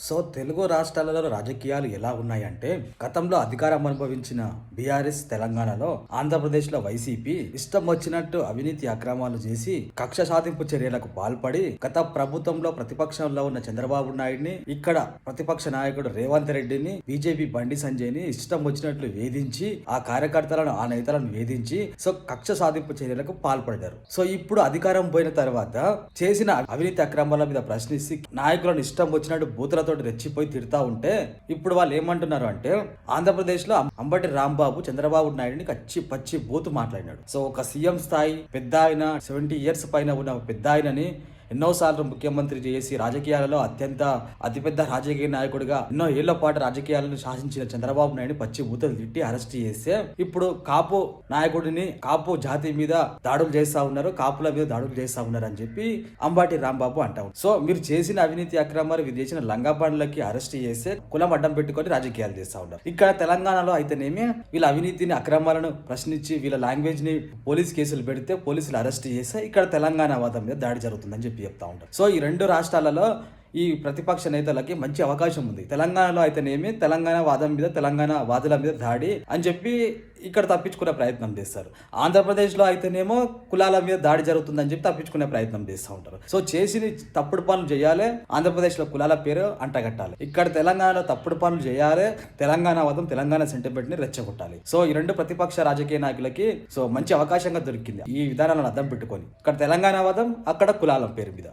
So Telugu రాష్ట్రాలలో రాజకీయాలు ఎలా ఉన్నాయంటే గతంలో అధికారం అనుభవించిన బీఆర్ఎస్ తెలంగాణలో ఆంధ్రప్రదేశ్ లో వైసీపీ ఇష్టం వచ్చినట్టు అవినీతి అక్రమాలు చేసి కక్ష సాధింపు చర్యలకు పాల్పడి గత ప్రభుత్వంలో ప్రతిపక్షంలో ఉన్న చంద్రబాబు నాయుడిని ఇక్కడ ప్రతిపక్ష నాయకుడు రేవంత్ రెడ్డిని బీజేపీ బండి సంజయ్ని ఇష్టం వచ్చినట్లు వేధించి ఆ కార్యకర్తలను ఆ నేతలను వేధించి సో కక్ష సాధింపు చర్యలకు పాల్పడ్డారు. సో ఇప్పుడు అధికారం పోయిన తర్వాత చేసిన అవినీతి అక్రమాల మీద ప్రశ్నించి నాయకులను ఇష్టం వచ్చినట్టు బూతులతోటి రెచ్చిపోయి తిడతా ఉంటే ఇప్పుడు వాళ్ళు ఏమంటున్నారు అంటే ఆంధ్రప్రదేశ్ లో అంబటి రాంబాబు చంద్రబాబు నాయుడిని కచ్చి పచ్చి బూతు మాట్లాడినాడు. సో ఒక సీఎం స్థాయి పెద్ద ఆయన 70 years పైన ఉన్న పెద్ద ఆయనని ఎన్నోసార్లు ముఖ్యమంత్రి చేసి రాజకీయాలలో అతిపెద్ద రాజకీయ నాయకుడిగా ఎన్నో ఏళ్ల పాటు రాజకీయాలను శాసించిన చంద్రబాబు నాయుడు పచ్చి బూతులు తిట్టి అరెస్ట్ చేస్తే ఇప్పుడు కాపు నాయకుడిని కాపు జాతి మీద దాడులు చేస్తా ఉన్నారు, కాపుల మీద దాడులు చేస్తా ఉన్నారు అని చెప్పి అంబాటి రాంబాబు అంటారు. సో మీరు చేసిన అవినీతి అక్రమాలు మీరు చేసిన లంగాబాండ్లకి అరెస్ట్ చేస్తే కులం అడ్డం పెట్టుకొని రాజకీయాలు చేస్తా ఉన్నారు. ఇక్కడ తెలంగాణలో అయితేనేమి వీళ్ళ అవినీతిని అక్రమాలను ప్రశ్నించి వీళ్ళ లాంగ్వేజ్ ని పోలీస్ కేసులు పెడితే పోలీసులు అరెస్ట్ చేస్తే ఇక్కడ తెలంగాణ వాదం మీద దాడి జరుగుతుందని చెప్పి చెప్తా ఉంటారు. సో ఈ రెండు రాష్ట్రాలలో ఈ ప్రతిపక్ష నేతలకి మంచి అవకాశం ఉంది. తెలంగాణలో అయితేనేమి తెలంగాణ వాదం మీద తెలంగాణ వాదుల మీద దాడి అని చెప్పి ఇక్కడ తప్పించుకునే ప్రయత్నం చేస్తారు. ఆంధ్రప్రదేశ్లో అయితేనేమో కులాల మీద దాడి జరుగుతుందని చెప్పి తప్పించుకునే ప్రయత్నం చేస్తూ ఉంటారు. సో చేసి తప్పుడు పనులు చేయాలి, ఆంధ్రప్రదేశ్లో కులాల పేరు అంటగట్టాలి. ఇక్కడ తెలంగాణలో తప్పుడు పనులు చేయాలి, తెలంగాణ వాదం తెలంగాణ సెంటిమెంట్ ని రెచ్చగొట్టాలి. సో ఈ రెండు ప్రతిపక్ష రాజకీయ నాయకులకి సో మంచి అవకాశంగా దొరికింది ఈ విధానాలను అర్థం పెట్టుకొని. ఇక్కడ తెలంగాణ వాదం, అక్కడ కులాల పేరు మీద.